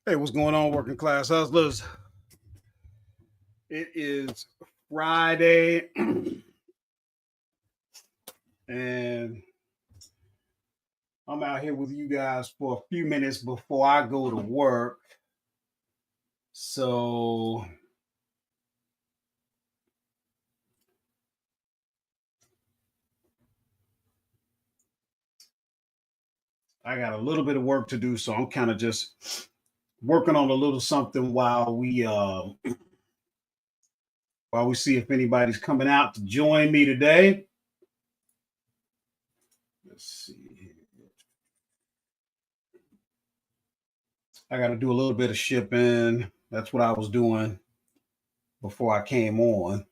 Hey, what's going on, working class hustlers? It is Friday, and I'm out here with you guys for a few minutes before I go to work. So I got a little bit of work to do, so I'm kind of just working on a little something while we see if anybody's coming out to join me today. Let's see. I got to do a little bit of shipping. That's what I was doing before I came on.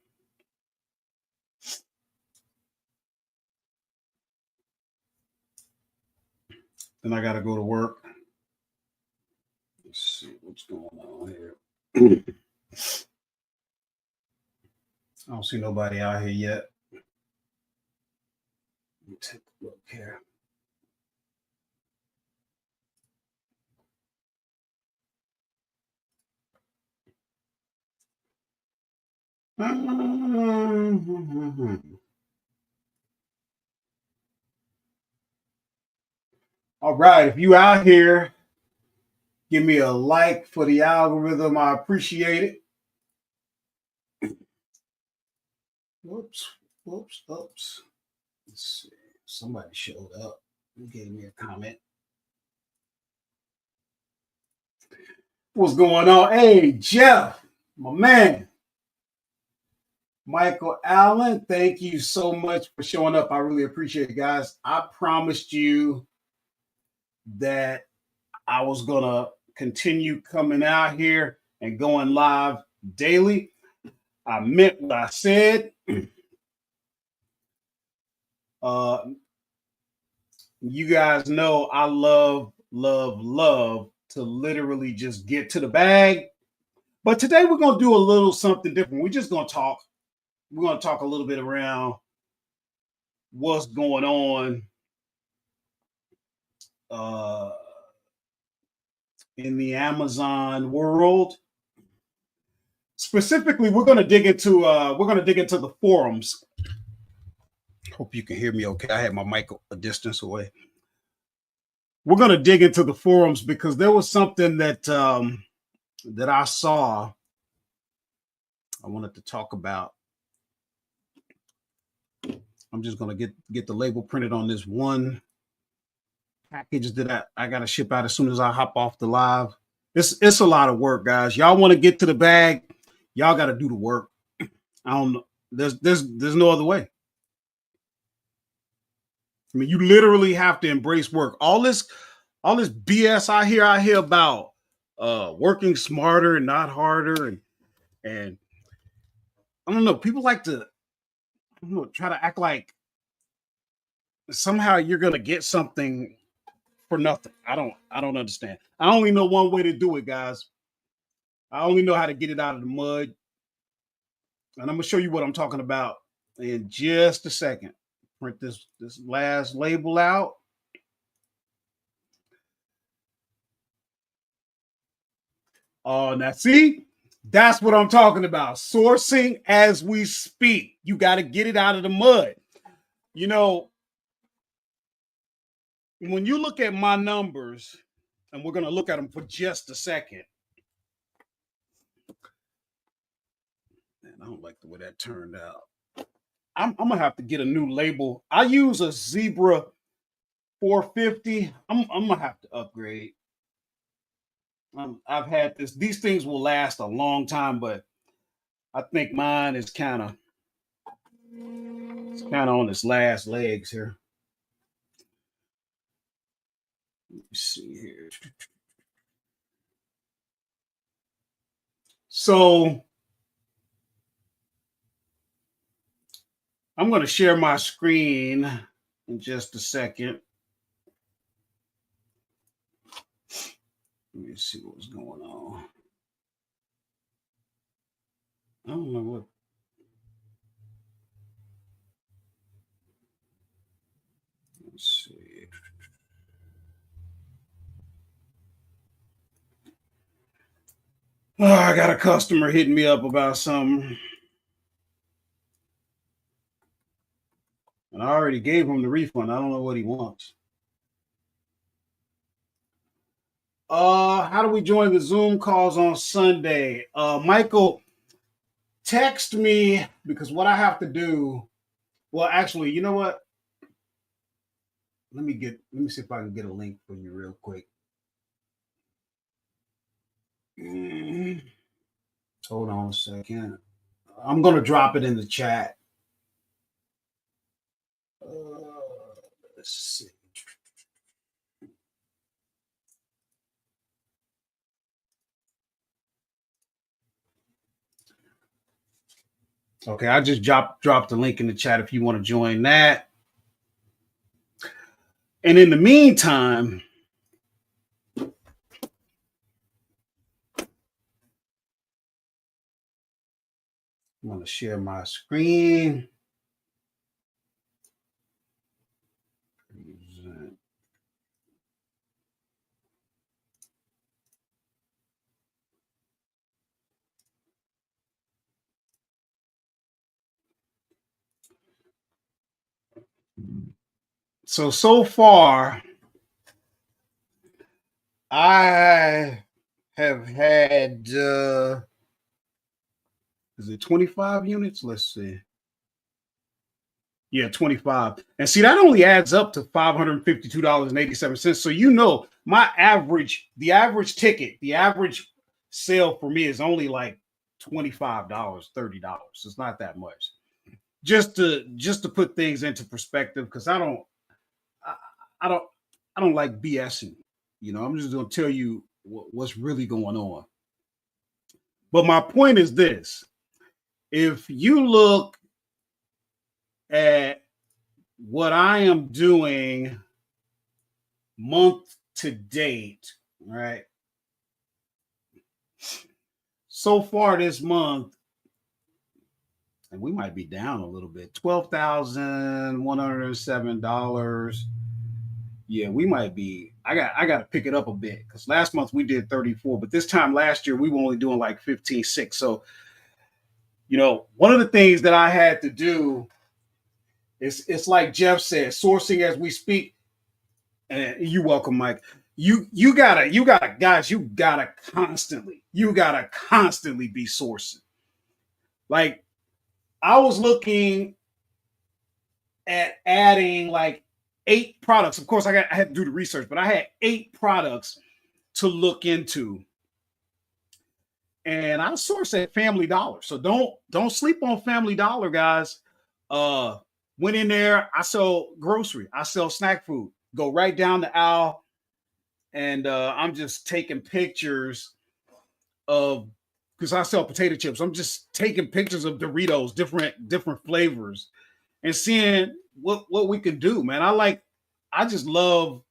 Then I got to go to work. Let's see what's going on here. I don't see nobody out here yet. Let me take a look here. All right, if you out here, give me a like for the algorithm. I appreciate it. Whoops, whoops, oops. Let's see. Somebody showed up and gave me a comment. What's going on? Hey, Jeff, my man. Michael Allen, thank you so much for showing up. I really appreciate it, guys. I promised you that I was going to continue coming out here and going live daily. I meant what I said. You guys know I love to literally just get to the bag. But today we're going to do a little something different. We're just going to talk. We're going to talk a little bit around what's going on in the Amazon world. Specifically, we're going to dig into the forums. Hope you can hear me okay. I had my mic a distance away. We're going to dig into the forums because there was something that that I saw I wanted to talk about. I'm just going to get the label printed on this one package that I got to ship out as soon as I hop off the live. It's a lot of work, guys. Y'all want to get to the bag, y'all got to do the work. I don't know. There's no other way. I mean, you literally have to embrace work. All this BS I hear about working smarter and not harder, and I don't know. People like to try to act like somehow you're gonna get something for nothing. I don't understand. I only know one way to do it, guys. I only know how to get it out of the mud. And I'm gonna show you what I'm talking about in just a second. Print this last label out. Oh, now see, that's what I'm talking about. Sourcing as we speak. You got to get it out of the mud. You know, when you look at my numbers, and we're going to look at them for just a second. Man, I don't like the way that turned out. I'm going to have to get a new label. I use a Zebra 450. I'm going to have to upgrade. I've had this. These things will last a long time, but I think mine is kind of on its last legs here. Let me see here. So I'm going to share my screen in just a second. Let me see what's going on. I don't know what. Let's see. Oh, I got a customer hitting me up about something, and I already gave him the refund. I don't know what he wants. How do we join the Zoom calls on Sunday? Michael, text me because what I have to do. Well, actually, you know what? Let me see if I can get a link for you real quick. Mm, hold on a second. I'm gonna drop it in the chat. Let's see. Okay, I just dropped the link in the chat if you want to join that. And in the meantime, I'm gonna share my screen. So far, I have had is it 25 units? Let's see. Yeah, 25. And see, that only adds up to $552.87. So the average ticket, the average sale for me is only like $25, $30. It's not that much. Just to put things into perspective, because I, I don't I don't like BSing. I'm just gonna tell you what's really going on. But my point is this: if you look at what I am doing month to date, right? So far this month, and we might be down a little bit, $12,107. Yeah, we might be. I got to pick it up a bit because last month we did 34, but this time last year we were only doing like 15.6. So one of the things that I had to do is it's like Jeff said, sourcing as we speak. And you're welcome, Mike. You gotta guys, you gotta constantly be sourcing. Like I was looking at adding like 8 products. Of course, I had to do the research, but I had 8 products to look into. And I source at Family Dollar. So don't sleep on Family Dollar, guys. Uh Went in there, I sell grocery, I sell snack food. Go right down the aisle, and I'm just taking pictures of because I sell potato chips. I'm just taking pictures of Doritos, different flavors, and seeing what we can do, man. I just love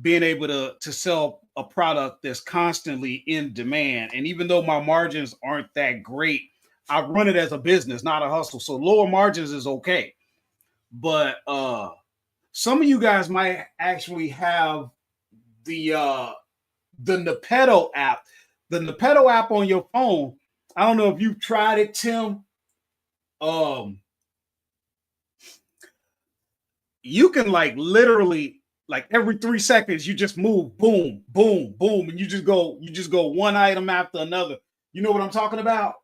being able to sell a product that's constantly in demand. And even though my margins aren't that great, I run it as a business, not a hustle. So lower margins is okay. But some of you guys might actually have the uh the Nepedo app. The Nepedo app on your phone. I don't know if you've tried it, Tim. Um, you can like literally like every 3 seconds you just move, boom, boom, boom, and you just go one item after another. You know what I'm talking about?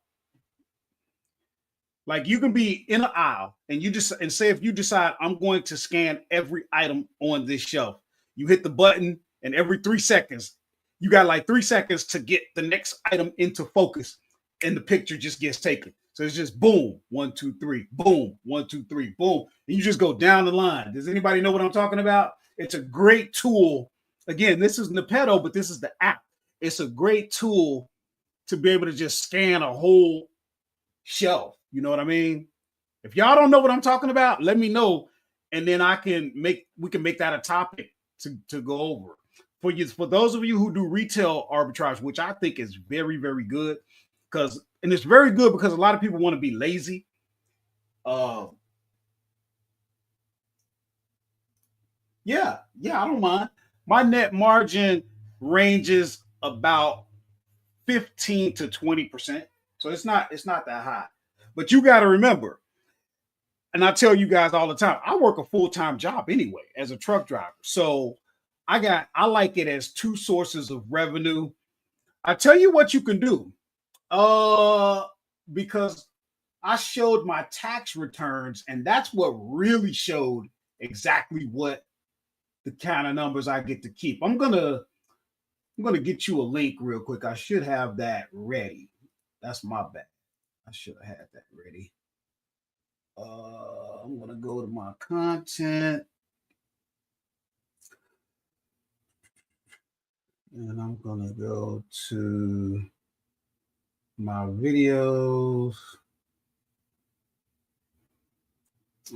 Like you can be in an aisle and say if you decide I'm going to scan every item on this shelf, you hit the button and every 3 seconds, you got like 3 seconds to get the next item into focus and the picture just gets taken. So it's just boom, 1, 2, 3, boom, 1, 2, 3, boom. And you just go down the line. Does anybody know what I'm talking about? It's a great tool. Again, this is Nepedo, but this is the app. It's a great tool to be able to just scan a whole shelf. You know what I mean? If y'all don't know what I'm talking about, let me know, and then we can make that a topic to go over. For those of you who do retail arbitrage, which I think is very, very good, and it's very good because a lot of people want to be lazy. Uh yeah, I don't mind. My net margin ranges about 15 to 20%. So it's not that high. But you got to remember, and I tell you guys all the time, I work a full-time job anyway as a truck driver. So I like it as two sources of revenue. I tell you what you can do. Because I showed my tax returns, and that's what really showed exactly what the kind of numbers I get to keep. I'm gonna get you a link real quick. I should have that ready. That's my bad. I should have had that ready. I'm gonna go to my content, and I'm gonna go to my videos,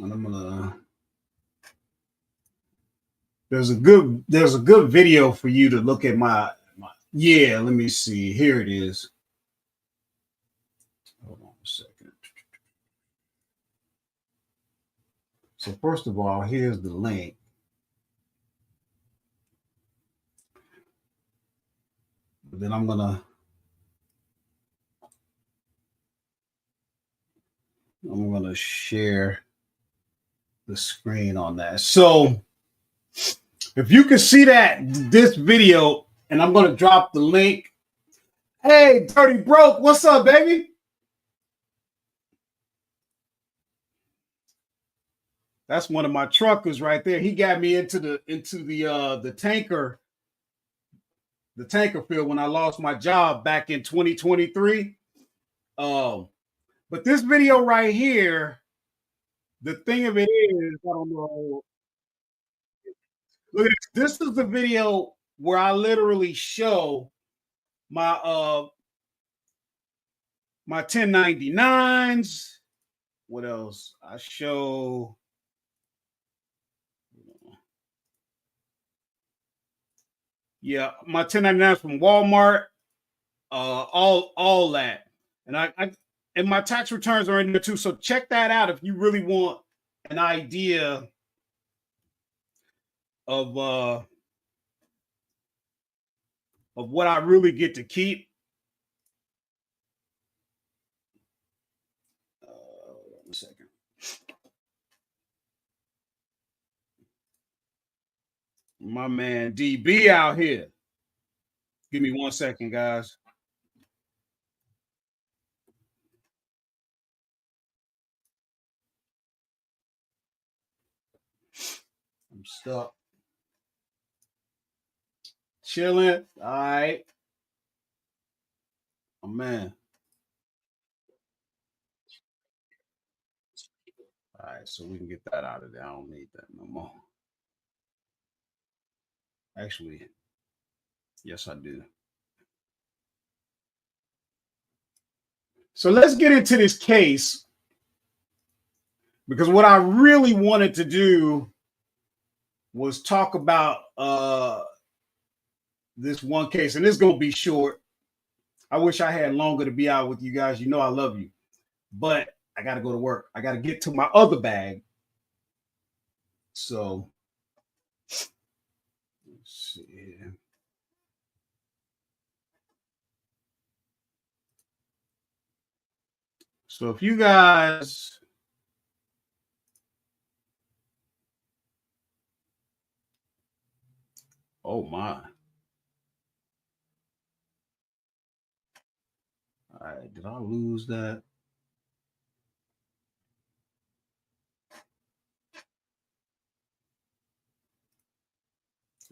and I'm gonna. There's a good video for you to look at my yeah. Let me see. Here it is. Hold on a second. So first of all, here's the link. But then I'm gonna share the screen on that. So if you can see this video, and I'm gonna drop the link. Hey, Dirty Broke, what's up, baby? That's one of my truckers right there. He got me into the tanker field when I lost my job back in 2023. But this video right here, the thing of it is, I don't know. Look at this. This is the video where I literally show my my 1099s. What else? I show my 1099s from Walmart, all that. And I and my tax returns are in there too. So check that out if you really want an idea of what I really get to keep. Hold on a second. My man DB out here. Give me 1 second, guys. I'm stuck. Chilling. All right. Oh, man. All right, so we can get that out of there. I don't need that no more. Actually, yes, I do. So let's get into this case, because what I really wanted to do was talk about this one case, and it's gonna be short. I wish I had longer to be out with you guys. You know I love you, but I got to go to work. I got to get to my other bag. So let's see here. So if you guys oh my. All right, did I lose that?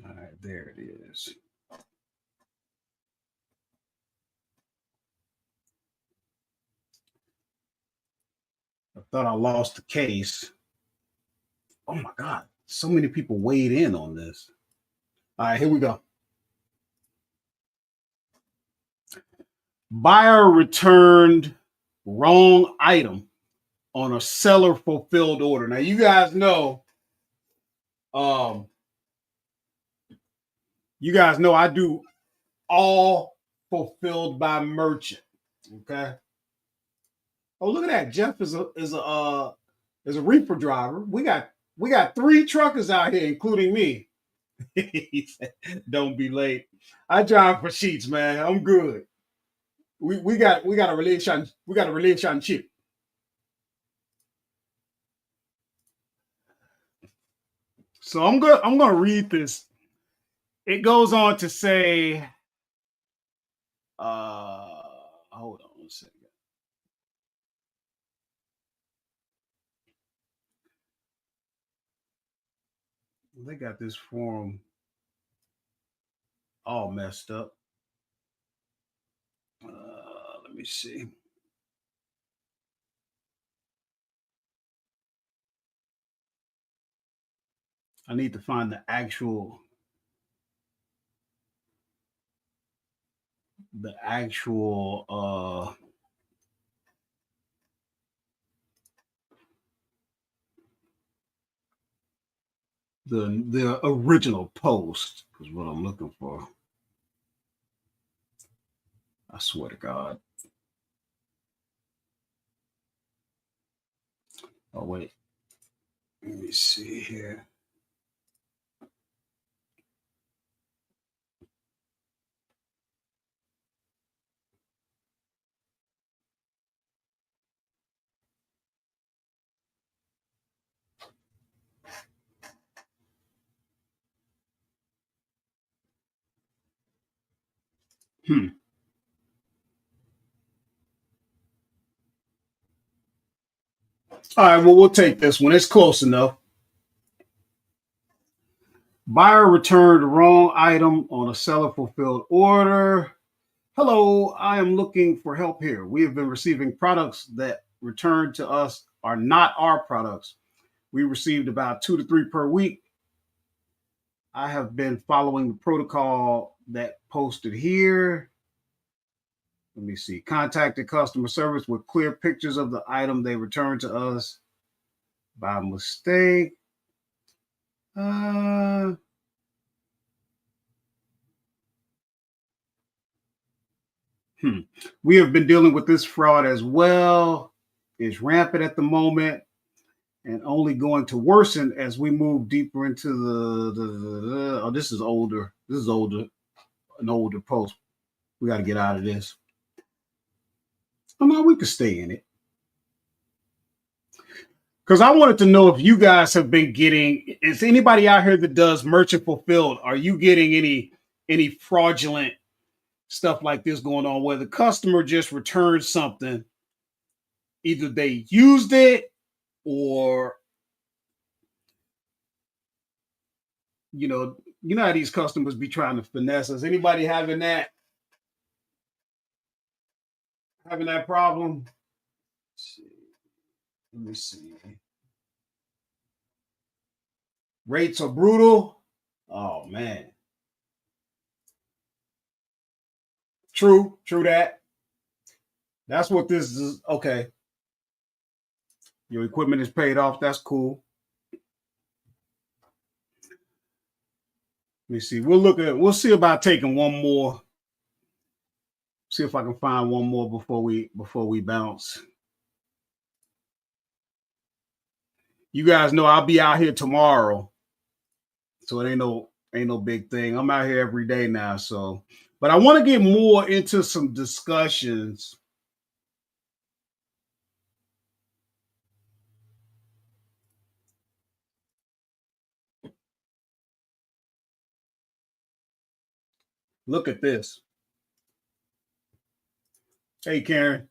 All right, there it is. I thought I lost the case. Oh my God, so many people weighed in on this. All right, here we go. Buyer returned wrong item on a seller fulfilled order. Now you guys know, I do all fulfilled by merchant. Okay. Oh, look at that. Jeff is a reefer driver. We got 3 truckers out here, including me. He said, don't be late. I drive for Sheets, man. I'm good. we got a relationship. So I'm gonna read this. It goes on to say, hold on a second. They got this forum all messed up. Let me see. I need to find the actual the original post is what I'm looking for. I swear to God. Oh wait. Let me see here. Hmm. All right, well, we'll take this one. It's close enough. Buyer returned the wrong item on a seller fulfilled order. Hello, I am looking for help here. We have been receiving products that returned to us are not our products. We received about 2 to 3 per week. I have been following the protocol that posted here. Let me see. Contacted customer service with clear pictures of the item they returned to us by mistake. Uh, We have been dealing with this fraud as well. It's rampant at the moment and only going to worsen as we move deeper into oh, this is older. This is older, an older post. We got to get out of this. I mean, we could stay in it. Because I wanted to know if you guys have been getting, is anybody out here that does merchant fulfilled? Are you getting any fraudulent stuff like this going on where the customer just returns something? Either they used it or you know how these customers be trying to finesse us. Anybody having that problem? Let me see. Rates are brutal. Oh man. True that. That's what this is. Okay. Your equipment is paid off. That's cool. Let me see. We'll see about taking one more. See if I can find one more before we bounce. You guys know I'll be out here tomorrow. So it ain't no big thing. I'm out here every day now. So but I want to get more into some discussions. Look at this. Hey, Karen.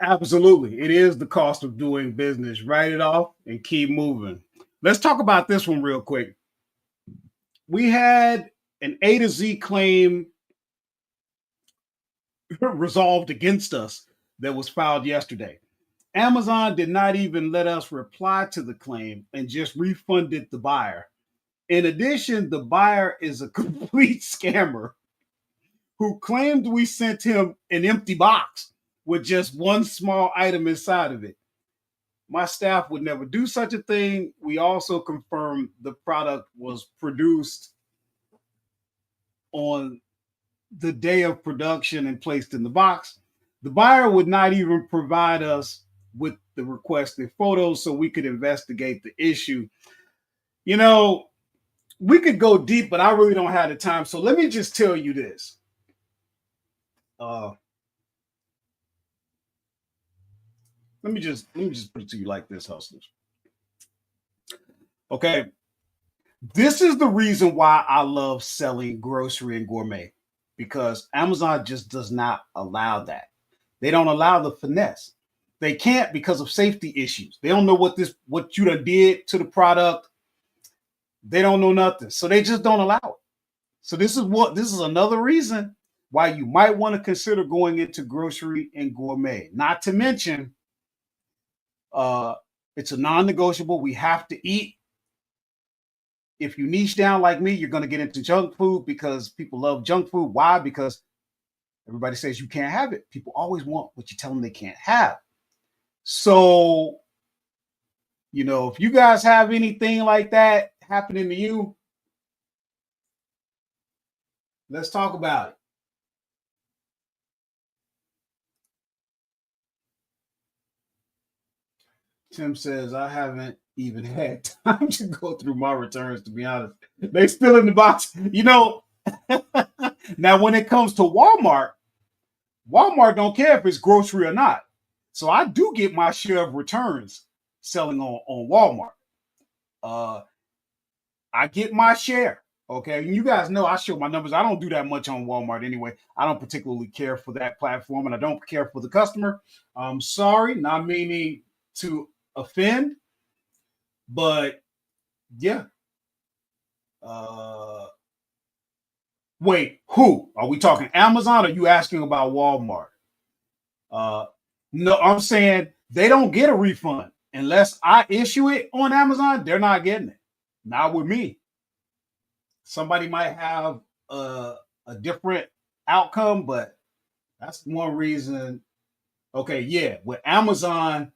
Absolutely. It is the cost of doing business. Write it off and keep moving. Let's talk about this one real quick. We had an A to Z claim resolved against us that was filed yesterday. Amazon did not even let us reply to the claim and just refunded the buyer. In addition, the buyer is a complete scammer who claimed we sent him an empty box with just one small item inside of it. My staff would never do such a thing. We also confirmed the product was produced on the day of production and placed in the box. The buyer would not even provide us with the requested photos so we could investigate the issue. You know, we could go deep, but I really don't have the time. So let me just tell you this. Let me just put it to you like this, hustlers. Okay. This is the reason why I love selling grocery and gourmet, because Amazon just does not allow that. They don't allow the finesse. They can't because of safety issues. They don't know what you done did to the product. They don't know nothing. So they just don't allow it. So this is another reason why you might want to consider going into grocery and gourmet. Not to mention, it's a non-negotiable. We have to eat. If you niche down like me, you're going to get into junk food because people love junk food. Why? Because everybody says you can't have it. People always want what you tell them they can't have. So, if you guys have anything like that happening to you, let's talk about it. Tim says, I haven't even had time to go through my returns, to be honest. They still in the box. Now when it comes to Walmart don't care if it's grocery or not. So I do get my share of returns selling on Walmart. I get my share. Okay. And you guys know I show my numbers. I don't do that much on Walmart anyway. I don't particularly care for that platform, and I don't care for the customer. I'm sorry, not meaning to offend, but yeah. Wait, who? Are we talking Amazon, or are you asking about Walmart? No, I'm saying they don't get a refund unless I issue it on Amazon. They're not getting it. Not with me. Somebody might have a different outcome, but that's one reason. Okay, yeah, with Amazon,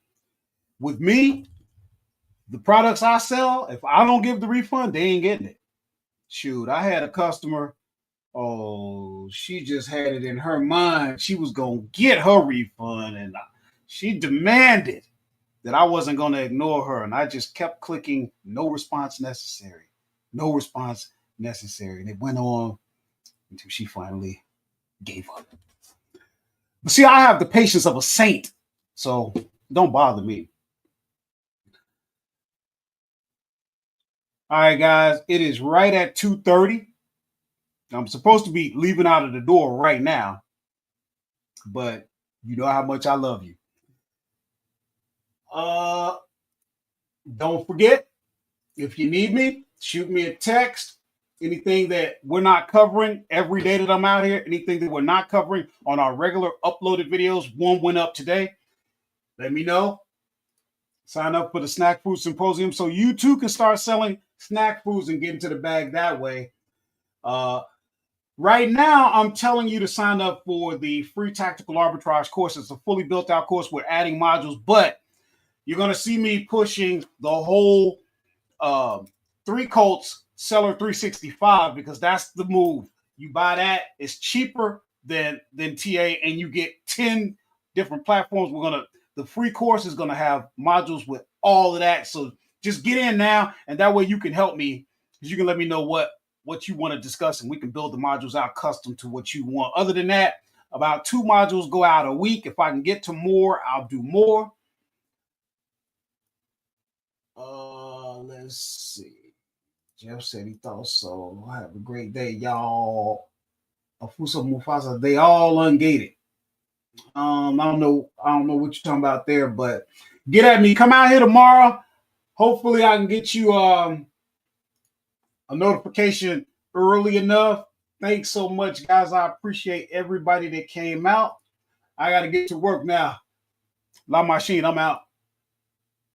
with me, the products I sell, if I don't give the refund, they ain't getting it. Shoot, I had a customer. Oh, she just had it in her mind she was gonna get her refund, and she demanded that I wasn't gonna ignore her, and I just kept clicking no response necessary, no response necessary, and it went on until she finally gave up. But see, I have the patience of a saint, so don't bother me. All right, guys, it is right at 2:30. I'm supposed to be leaving out of the door right now, but you know how much I love you. Uh, don't forget, if you need me, shoot me a text. Anything that we're not covering every day that I'm out here, anything that we're not covering on our regular uploaded videos, one went up today. Let me know. Sign up for the Snackfood Symposium so you too can start selling snack foods and get into the bag that way. Right now, I'm telling you to sign up for the free tactical arbitrage course. It's a fully built out course. We're adding modules, but you're going to see me pushing the whole Three Colts Seller 365 because that's the move. You buy that, it's cheaper than TA, and you get 10 different platforms. The free course is gonna have modules with all of that. So just get in now, and that way you can help me, because you can let me know what you want to discuss, and we can build the modules out custom to what you want. Other than that, about 2 modules go out a week. If I can get to more, I'll do more. Let's see. Jeff said he thought so. Have a great day, y'all. Afusa Mufasa, they all ungated. I don't know what you're talking about there, but get at me. Come out here tomorrow. Hopefully, I can get you a notification early enough. Thanks so much, guys. I appreciate everybody that came out. I got to get to work now. La Machine, I'm out.